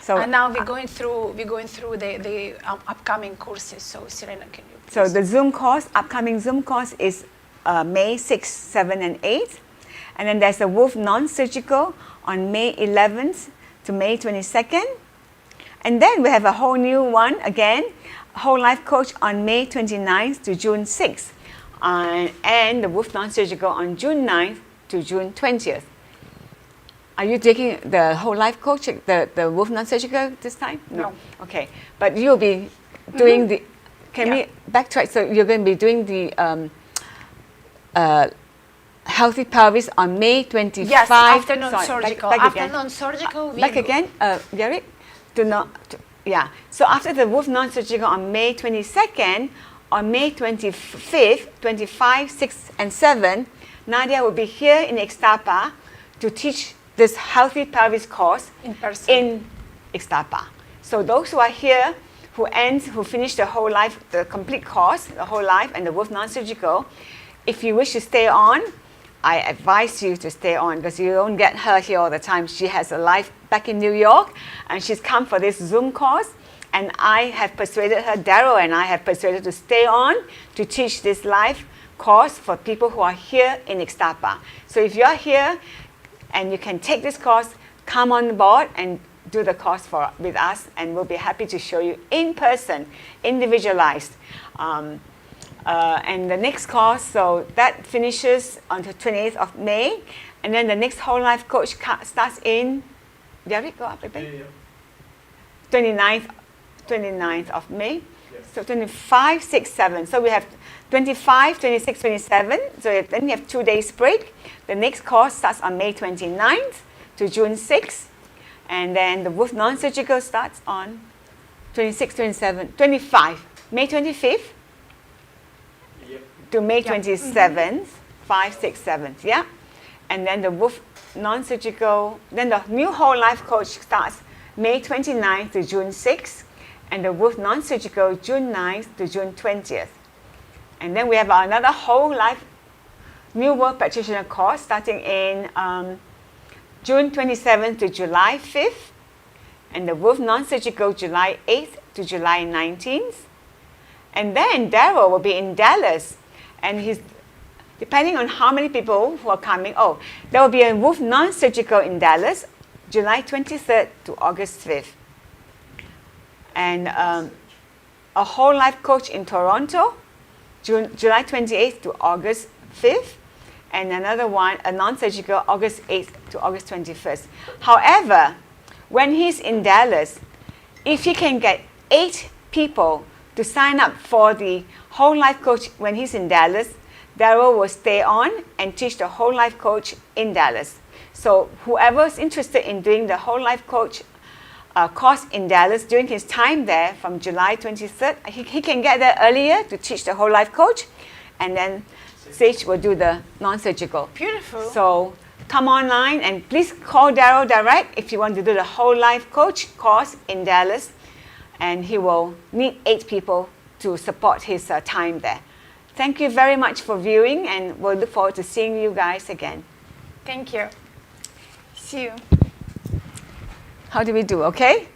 Speaker 2: So
Speaker 1: and now we're going through the upcoming courses. So Serena, can you please?
Speaker 2: So the Zoom course, upcoming Zoom course is May 6th, 7th, and 8th, and then there's a Wolf non-surgical on May 11th to May 22nd, and then we have a whole new one again, Whole Life Coach on May 29th to June 6th. And the Wolf non-surgical on June 9th to June 20th. Are you taking the Whole Life Coach, the Wolf non-surgical this time?
Speaker 1: No.
Speaker 2: Okay, but you'll be doing the, can we backtrack? So you're going to be doing the Healthy Pelvis on May 25th.
Speaker 1: Yes, after non-surgical. After non-surgical,
Speaker 2: back again, Garrick? So after the Wolf non-surgical on May 22nd, on May 25th, 25th, 6th, and 7th, Nadia will be here in Ixtapa to teach this Healthy Pelvis course
Speaker 1: in person
Speaker 2: in Ixtapa. So those who are here, who finish the whole life, the complete course, the whole life, and the Wolf non-surgical, if you wish to stay on, I advise you to stay on because you don't get her here all the time. She has a life back in New York, and she's come for this Zoom course. And I have persuaded her, Daryl and I have persuaded her to stay on to teach this live course for people who are here in Ixtapa. So if you're here and you can take this course, come on board and do the course with us, and we'll be happy to show you in person, individualized. And the next course, so that finishes on the 28th of May, and then the next Whole Life Coach starts in, Derek, go up a bit? 29th of May.
Speaker 3: Yes.
Speaker 2: So 25, 6, 7. So we have 25, 26, 27. So then we have 2 days break. The next course starts on May 29th to June 6th. And then the Wolf non-surgical starts on 26, 27, 25. May 25th to May 27th, 5, 6, 7. Yeah. And then the Wolf non-surgical, then the new whole life coach starts May 29th to June 6th. And the Wolf non-surgical June 9th to June 20th. And then we have another whole life new work practitioner course starting in June 27th to July 5th. And the Wolf non-surgical July 8th to July 19th. And then Daryl will be in Dallas. And he's, depending on how many people who are coming, there will be a Wolf non-surgical in Dallas, July 23rd to August 5th. And a whole life coach in Toronto, July 28th to August 5th. And another one, a non-surgical, August 8th to August 21st. However, when he's in Dallas, if he can get 8 people to sign up for the whole life coach when he's in Dallas, Daryl will stay on and teach the whole life coach in Dallas. So whoever's interested in doing the whole life coach course in Dallas during his time there from July 23rd, he can get there earlier to teach the whole life coach, and then Sage will do the non-surgical.
Speaker 1: Beautiful.
Speaker 2: So come online and please call Daryl direct if you want to do the whole life coach course in Dallas, and he will need 8 people to support his time there. Thank you very much for viewing, and we'll look forward to seeing you guys again.
Speaker 1: Thank you. See you.
Speaker 2: How do we do, okay?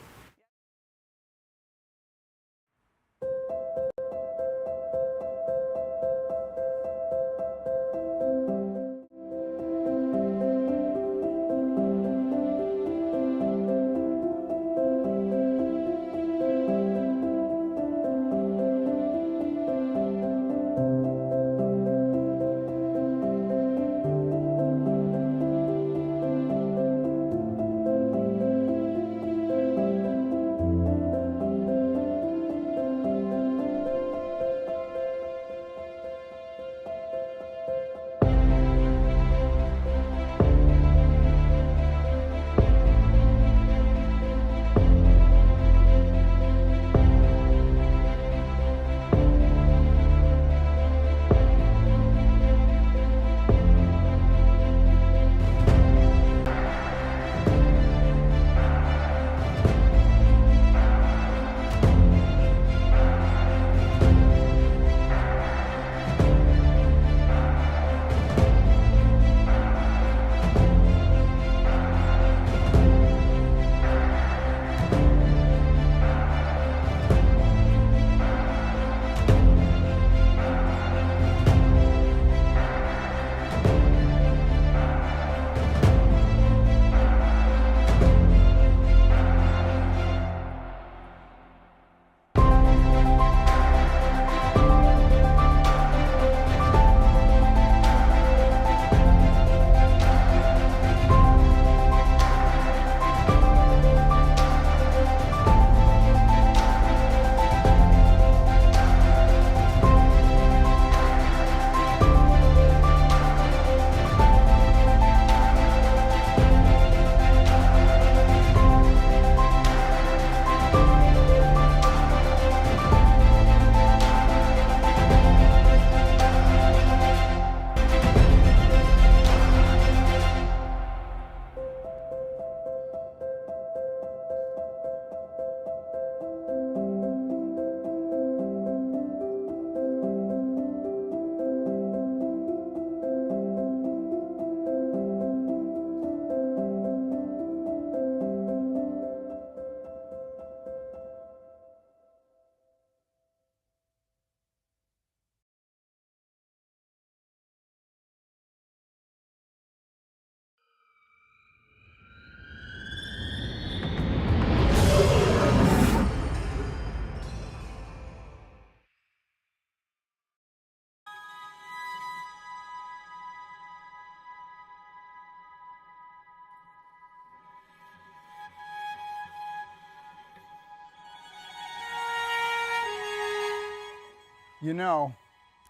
Speaker 3: You know,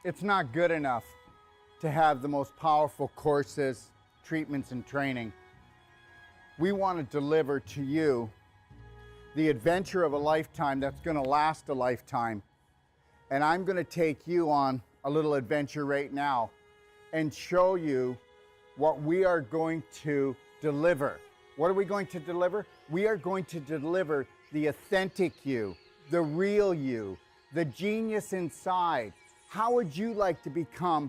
Speaker 3: it's not good enough to have the most powerful courses, treatments, and training. We want to deliver to you the adventure of a lifetime that's going to last a lifetime. And I'm going to take you on a little adventure right now and show you what we are going to deliver. What are we going to deliver? We are going to deliver the authentic you, the real you, the genius inside. How would you like to become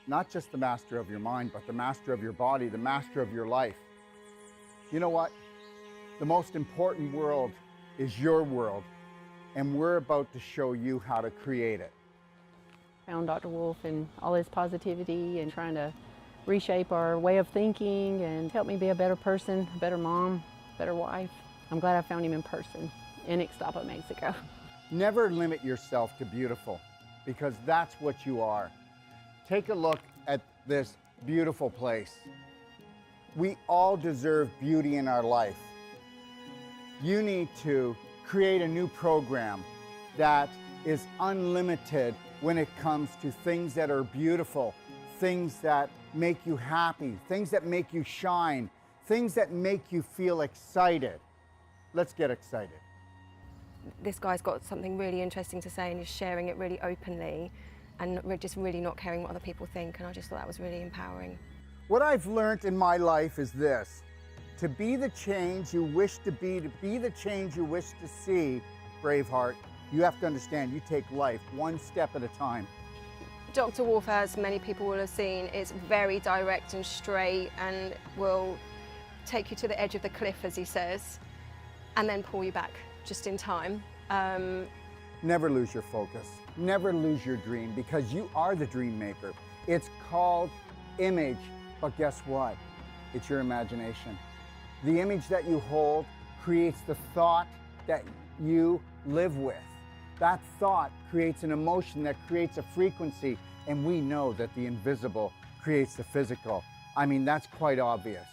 Speaker 3: not just the master of your mind, but the master of your body, the master of your life? You know what? The most important world is your world, and we're about to show you how to create it.
Speaker 4: Found Dr. Wolf and all his positivity and trying to reshape our way of thinking and help me be a better person, a better mom, better wife. I'm glad I found him in person in Ixtapa, Mexico.
Speaker 3: Never limit yourself to beautiful, because that's what you are. Take a look at this beautiful place. We all deserve beauty in our life. You need to create a new program that is unlimited when it comes to things that are beautiful, things that make you happy, things that make you shine, things that make you feel excited. Let's get excited.
Speaker 5: This guy's got something really interesting to say and he's sharing it really openly and just really not caring what other people think, and I just thought that was really empowering.
Speaker 3: What I've learned in my life is this: to be the change you wish to be the change you wish to see, Braveheart, you have to understand you take life one step at a time.
Speaker 5: Dr. Wolf, as many people will have seen, is very direct and straight and will take you to the edge of the cliff, as he says, and then pull you back just in time.
Speaker 3: Never lose your focus. Never lose your dream, because you are the dream maker. It's called image, but guess what? It's your imagination. The image that you hold creates the thought that you live with. That thought creates an emotion that creates a frequency, and we know that the invisible creates the physical. I mean, that's quite obvious.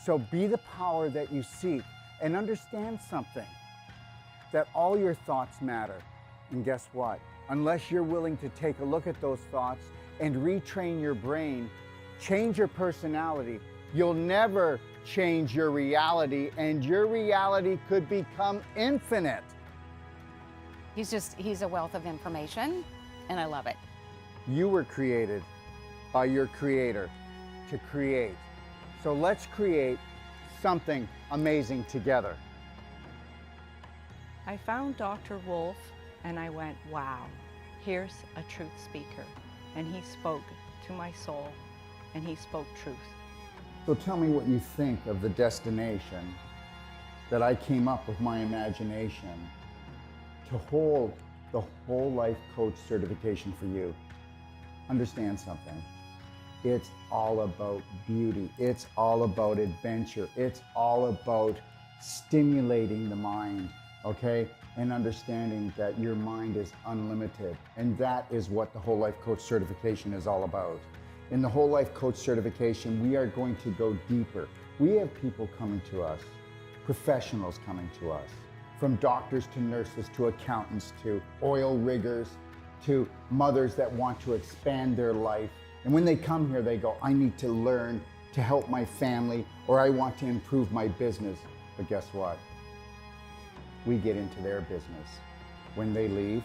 Speaker 3: So be the power that you seek, and understand something, that all your thoughts matter. And guess what? Unless you're willing to take a look at those thoughts and retrain your brain, change your personality, you'll never change your reality, and your reality could become infinite.
Speaker 6: He's a wealth of information, and I love it.
Speaker 3: You were created by your creator to create. So let's create something amazing together.
Speaker 7: I found Dr. Wolf and I went, wow, here's a truth speaker. And he spoke to my soul, and he spoke truth.
Speaker 3: So tell me what you think of the destination that I came up with my imagination to hold the whole life coach certification for you. Understand something. It's all about beauty. It's all about adventure. It's all about stimulating the mind, okay? And understanding that your mind is unlimited. And that is what the whole life coach certification is all about. In the whole life coach certification, we are going to go deeper. We have people coming to us, professionals coming to us, from doctors to nurses to accountants to oil riggers to mothers that want to expand their life. And when they come here, they go, I need to learn to help my family, or I want to improve my business. But guess what? We get into their business. When they leave,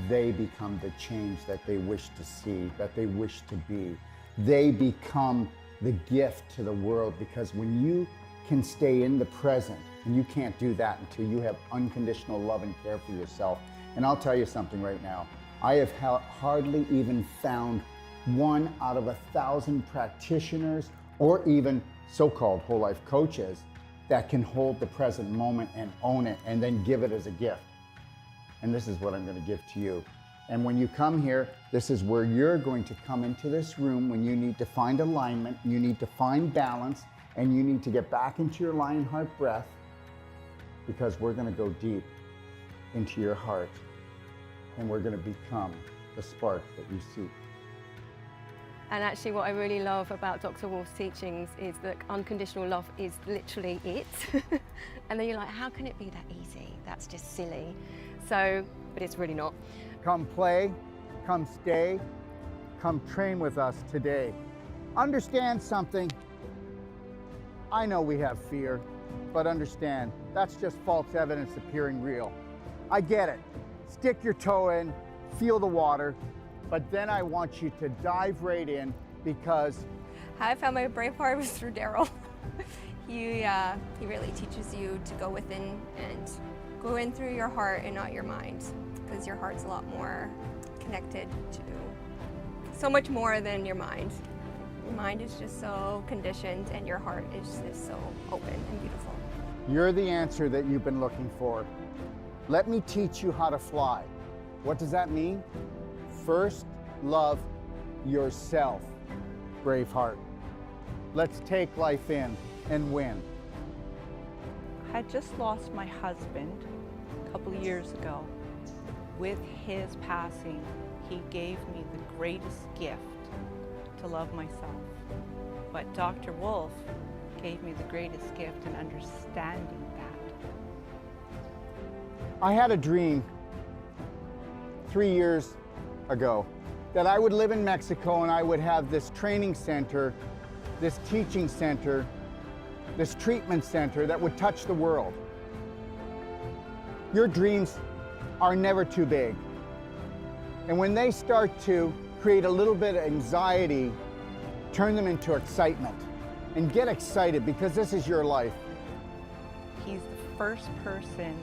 Speaker 3: they become the change that they wish to see, that they wish to be. They become the gift to the world, because when you can stay in the present, and you can't do that until you have unconditional love and care for yourself. And I'll tell you something right now. I have hardly even found 1 out of 1,000 practitioners, or even so-called whole life coaches, that can hold the present moment and own it and then give it as a gift. And this is what I'm going to give to you. And when you come here, this is where you're going to come into this room when you need to find alignment, you need to find balance, and you need to get back into your lion heart breath, because we're going to go deep into your heart, and we're going to become the spark that you seek.
Speaker 5: And actually what I really love about Dr. Wolf's teachings is that unconditional love is literally it. And then you're like, how can it be that easy? That's just silly. So, but it's really not.
Speaker 3: Come play, Come stay, come train with us today. Understand something. I know we have fear, but understand, that's just false evidence appearing real. I get it. Stick your toe in, feel the water, but then I want you to dive right in because
Speaker 8: How I found my brave heart was through Daryl. He really teaches you to go within and go in through your heart and not your mind, because your heart's a lot more connected to so much more than your mind. Your mind is just so conditioned and your heart is just so open and beautiful.
Speaker 3: you're the answer that you've been looking for. Let me teach you how to fly. What does that mean? First, love yourself, Braveheart. Let's take life in and win.
Speaker 7: I had just lost my husband a couple of years ago. With his passing, he gave me the greatest gift to love myself. But Dr. Wolf gave me the greatest gift in understanding that.
Speaker 3: I had a dream 3 years ago that I would live in Mexico and I would have this training center, this teaching center, this treatment center that would touch the world. Your dreams are never too big. And when they start to create a little bit of anxiety, turn them into excitement. And get excited because this is your life.
Speaker 7: He's the first person